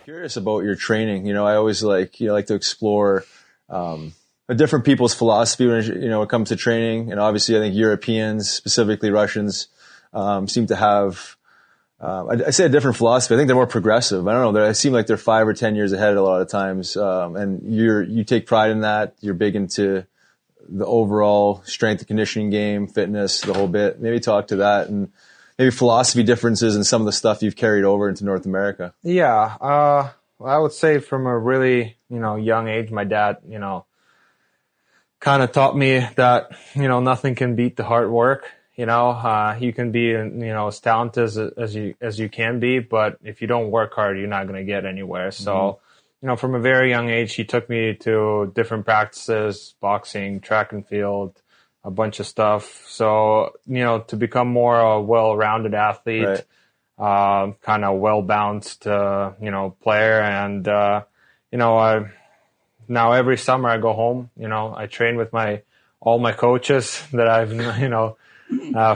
Curious about your training. I always like to explore different people's philosophy when it comes to training. And obviously, I think Europeans, specifically Russians, seem to have I say a different philosophy. I think they're more progressive. I don't know. They seem like they're 5 or 10 years ahead a lot of times. And you take pride in that. You're big into the overall strength and conditioning game, fitness, the whole bit. Maybe talk to that and maybe philosophy differences and some of the stuff you've carried over into North America. Yeah. I would say from a really, young age, my dad, kind of taught me that, nothing can beat the hard work. You can be, as talented as you can be, but if you don't work hard, you're not going to get anywhere. So, from a very young age, he took me to different practices, boxing, track and field, a bunch of stuff. So, to become more a well-rounded athlete, right. Kind of well-balanced, player. And, now every summer I go home, I train with all my coaches that I've,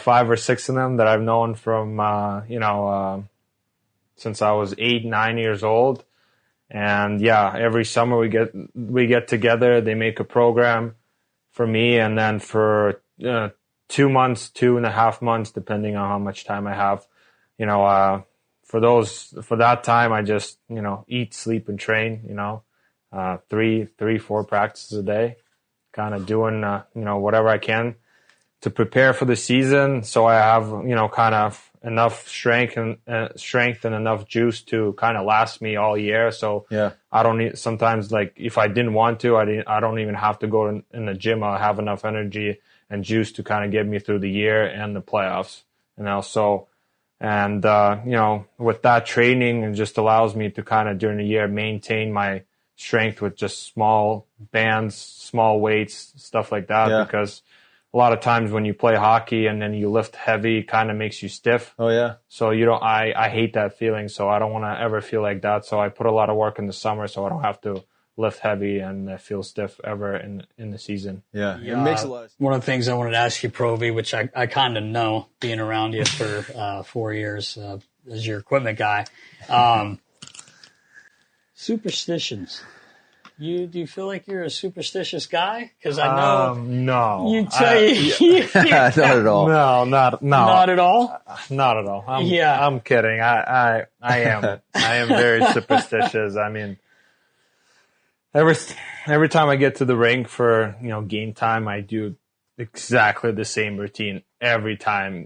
5 or 6 of them that I've known from, since I was 8, 9 years old. And yeah, every summer we get together, they make a program for me. And then for 2 months, 2.5 months, depending on how much time I have, for that time, I just, eat, sleep and train, 4 practices a day, kind of doing, whatever I can to prepare for the season. So I have, kind of enough strength and enough juice to kind of last me all year. So yeah, I don't need, sometimes like if I didn't want to, I don't even have to go in the gym. I'll have enough energy and juice to kind of get me through the year and the playoffs, So, and, with that training, it just allows me to kind of during the year maintain my strength with just small bands, small weights, stuff like that. Yeah. Because a lot of times when you play hockey and then you lift heavy, it kind of makes you stiff. Oh yeah. So I hate that feeling. So I don't want to ever feel like that. So I put a lot of work in the summer so I don't have to lift heavy and feel stiff ever in the season. Yeah. It makes a lot of sense. One of the things I wanted to ask you, Provy, which I kind of know being around you for 4 years as your equipment guy. Superstitions. Do you feel like you're a superstitious guy? Because I know no. You tell you not at all. No, not at all. Not at all. I'm kidding. I am. I am very superstitious. I mean, every time I get to the rink for game time, I do exactly the same routine every time.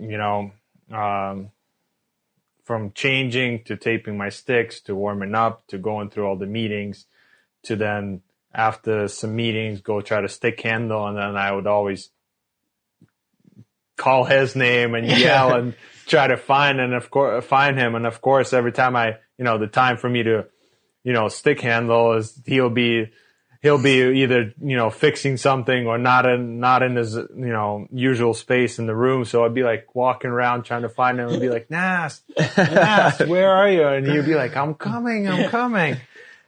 From changing to taping my sticks to warming up to going through all the meetings. To then after some meetings go try to stick handle, and then I would always call his name and yell and try to find him. And of course, every time the time for me to, stick handle is he'll be either, fixing something or not in his, usual space in the room. So I'd be like walking around trying to find him and be like, Nast, where are you? And he'd be like, I'm coming.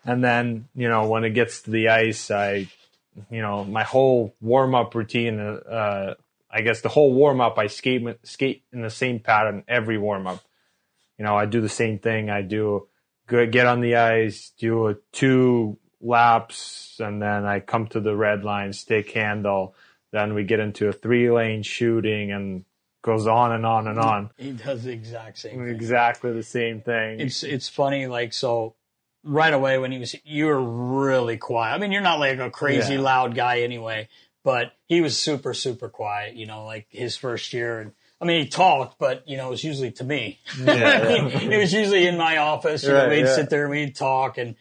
And then, when it gets to the ice, my whole warm-up routine, I guess the whole warm-up, I skate in the same pattern every warm-up. I do the same thing. I get on the ice, do 2 laps, and then I come to the red line, stick handle. Then we get into a 3-lane shooting and goes on and on and on. He does the exact same thing. Exactly the same thing. It's funny, so right away when you were really quiet. I mean, you're not like a crazy loud guy anyway, but he was super, super quiet, like his first year. And I mean, he talked, but, it was usually to me. Yeah. It was usually in my office. We'd sit there and we'd talk and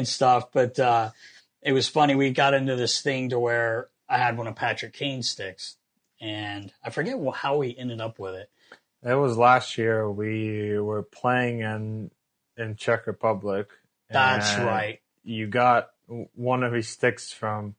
stuff. But it was funny. We got into this thing to where I had one of Patrick Kane's sticks, and I forget how we ended up with it. It was last year. We were playing in Czech Republic. That's right. You got one of his sticks from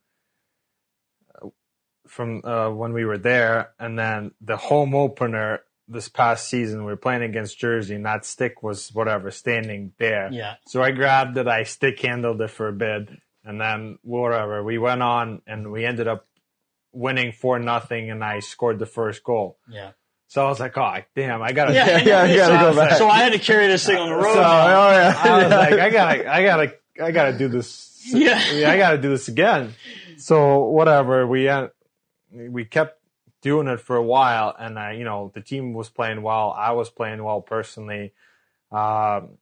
when we were there, and then the home opener this past season, we were playing against Jersey, and that stick was standing there. Yeah. So I grabbed it, I stick handled it for a bit, and then whatever. We went on, and we ended up winning 4-0, and I scored the first goal. Yeah. So I was like, oh, damn, I gotta, you gotta go back. So I had to carry this thing on the road. I was like, I gotta do this. Yeah. I gotta do this again. So whatever, we kept doing it for a while, and the team was playing well. I was playing well personally, putting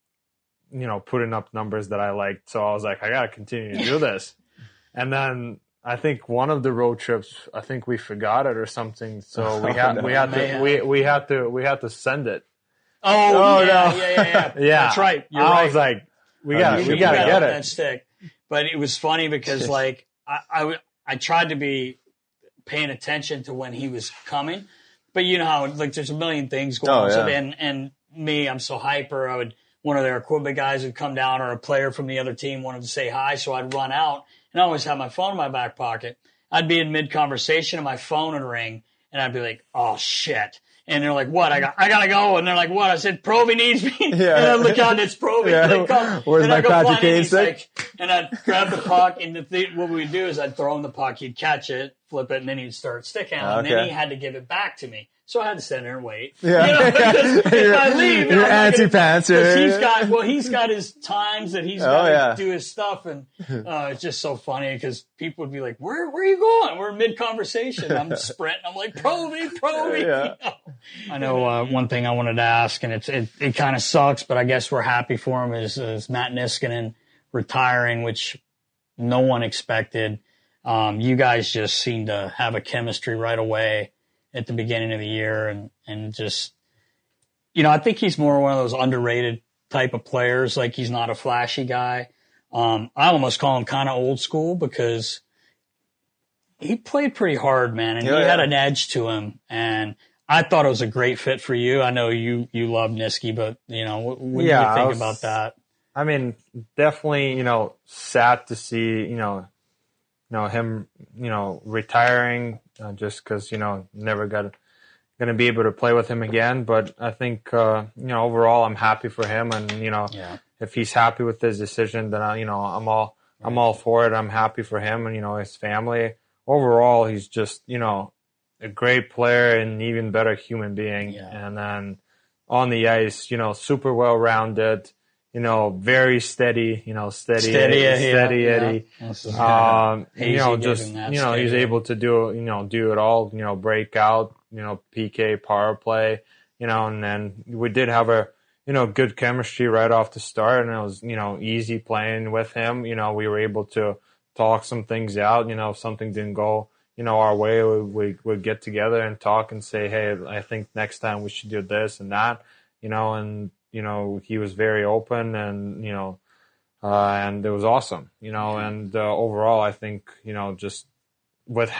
up numbers that I liked. So I was like, I gotta continue to do this. And then I think one of the road trips, I think we forgot it or something. So we had to send it. Yeah. That's right. You're I right. was like, we gotta get it. That stick. But it was funny because like I tried to be paying attention to when he was coming, but you know how like there's a million things going on. So and me, I'm so hyper. One of their equipment guys would come down, or a player from the other team wanted to say hi, so I'd run out, and I always have my phone in my back pocket. I'd be in mid conversation, and my phone would ring, and I'd be like, "Oh shit." And they're like, "What? I gotta go." And they're like, "What?" I said, "Provy needs me." Yeah. And I look out, and it's Provy. Yeah. And come, Where's and my I go Patrick flying in, Kane he's like, and I'd grab the puck, and what we'd do is I'd throw him the puck, he'd catch it, flip it, and then he'd start stick handling, and then he had to give it back to me. So I had to stand there and wait. Yeah. If I leave, you're anti-pantser. He's got his times that he's got to do his stuff, and it's just so funny because people would be like, "Where are you going?" We're mid conversation. I'm sprinting. I'm like, "Provy." Yeah. I know one thing I wanted to ask, and it kind of sucks, but I guess we're happy for him is Matt Niskanen retiring, which no one expected. You guys just seem to have a chemistry right away at the beginning of the year, and just, I think he's more one of those underrated type of players. Like, he's not a flashy guy. I almost call him kind of old school because he played pretty hard, man, and he had an edge to him, and I thought it was a great fit for you. I know you love Niski, but what do you think about that? I mean, definitely, sad to see, him, retiring, just because, never going to be able to play with him again. But I think, overall, I'm happy for him, and if he's happy with his decision, then I'm all for it. I'm happy for him and his family. Overall, he's just a great player and even better human being. Yeah. And then on the ice, super well rounded. Very steady, steady Eddie. He's able to do it all, break out, PK, power play, and then we did have a, good chemistry right off the start, and it was, easy playing with him. We were able to talk some things out, if something didn't go, our way, we would get together and talk and say, hey, I think next time we should do this and that, and he was very open, and and it was awesome, and overall, I think just with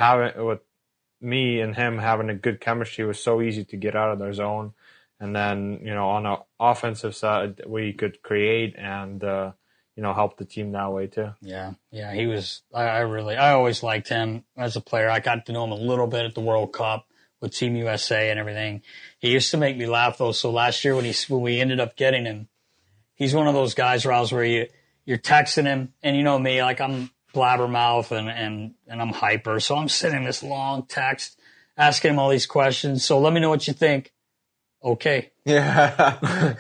me and him having a good chemistry, it was so easy to get out of their zone, and then on the offensive side, we could create and help the team that way too. Yeah, he was. I always liked him as a player. I got to know him a little bit at the World Cup with Team USA and everything. He used to make me laugh though. So last year when we ended up getting him, he's one of those guys, Rouse, where you're texting him, and me, like I'm blabbermouth and I'm hyper. So I'm sending this long text asking him all these questions. So let me know what you think. Okay. Yeah.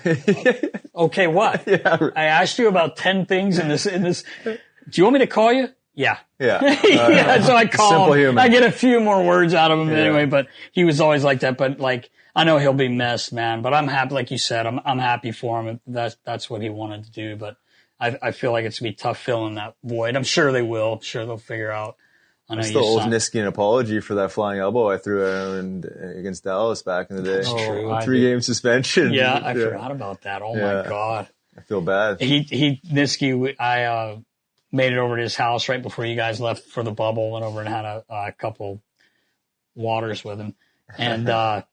Okay, what? Yeah. I asked you about 10 things in this. Do you want me to call you? Yeah. Yeah. So I call Simple him. human. I get a few more words out of him anyway, but he was always like that. But I know he'll be missed, man, but I'm happy. Like you said, I'm happy for him. That's what he wanted to do. But I feel like it's gonna be tough filling that void. I'm sure they will. I'm sure they'll figure out. I still owe Niski an apology for that flying elbow I threw at him against Dallas back in the day. That's true. 3-game suspension. Yeah, I forgot about that. Oh my God. I feel bad. Niski, I made it over to his house right before you guys left for the bubble, went over and had a couple waters with him. And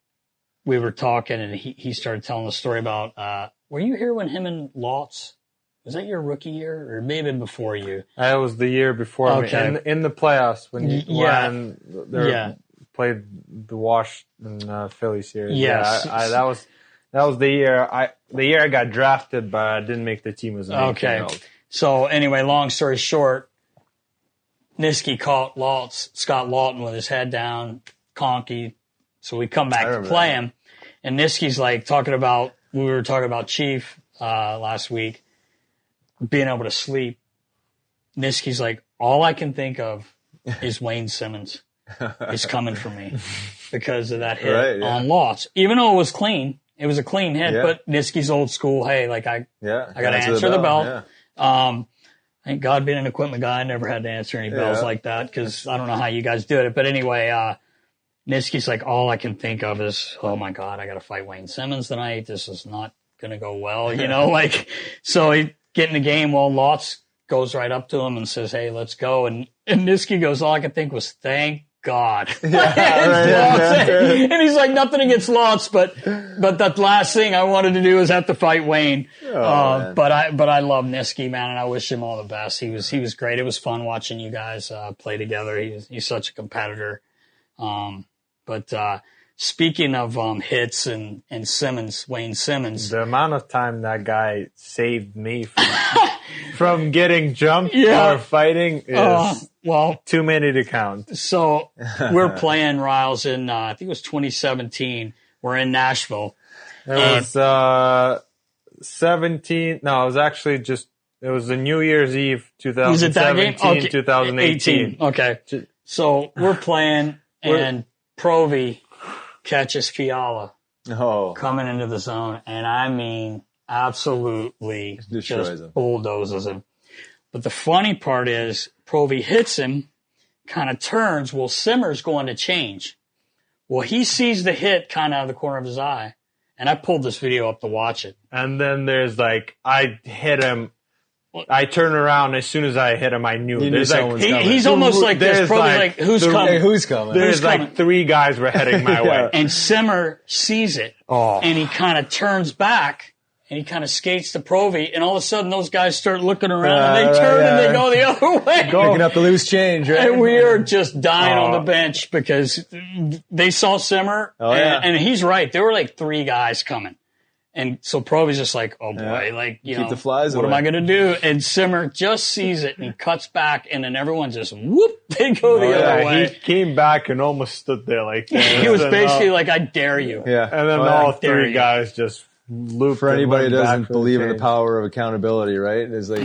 we were talking, and he started telling the story about, were you here when him and Lotz, was that your rookie year, or maybe before you? That was the year before me. In the playoffs when they played the Washington Philly series. Yes. Yeah, that was the year I got drafted, but I didn't make the team as an 18-year-old. So anyway, long story short, Niski caught Scott Lawton with his head down, conky. So we come back to play him. And Niski's like we were talking about Chief last week, being able to sleep. Niski's like, all I can think of is Wayne Simmonds is coming for me because of that hit on loss. Even though it was clean, it was a clean hit, but Niski's old school. Hey, like I got to answer the bell. Yeah. Thank God being an equipment guy, I never had to answer any bells like that because I don't know how you guys do it. But anyway, Niski's like, all I can think of is, oh my God, I got to fight Wayne Simmonds tonight. This is not going to go well, like, so he get in the game. Well, Lotz goes right up to him and says, hey, let's go. And Niski goes, all I could think was, thank God. And he's like, nothing against Lotz, but that last thing I wanted to do was have to fight Wayne. But I love Niski, man, and I wish him all the best. He was great. It was fun watching you guys play together. He's such a competitor. But speaking of hits and Simmonds, Wayne Simmonds. The amount of time that guy saved me from getting jumped or fighting is too many to count. So we're playing Riles in, I think it was 2017. We're in Nashville. It was 17. No, it was actually it was the New Year's Eve 2017, was it that game? Okay. 2018. Okay. So we're playing and Provy catches Fiala coming into the zone, and I mean absolutely just bulldozes him. But the funny part is Provy hits him, kind of turns. Well, Simmer's going to change. Well, he sees the hit kind of out of the corner of his eye, and I pulled this video up to watch it. And then there's I hit him. I turn around as soon as I hit him. I knew there's he's almost like this. Probably who's coming? Hey, who's coming? There's three guys were heading my way, and Simmer sees it, and he kind of turns back, and he kind of skates to Provy, and all of a sudden those guys start looking around, and they turn and they go the other way, picking up the loose change, right? And we are just dying on the bench because they saw Simmer, and he's right. There were like three guys coming. And so Provy's just like, oh boy, keep the flies what away. am I going to do? And Simmer just sees it and he cuts back, and then everyone just whoop, they go the other way. He came back and almost stood there like that. He was basically like, I dare you. Yeah. And then all three guys just looped. For anybody who doesn't believe in the power of accountability, right? It's like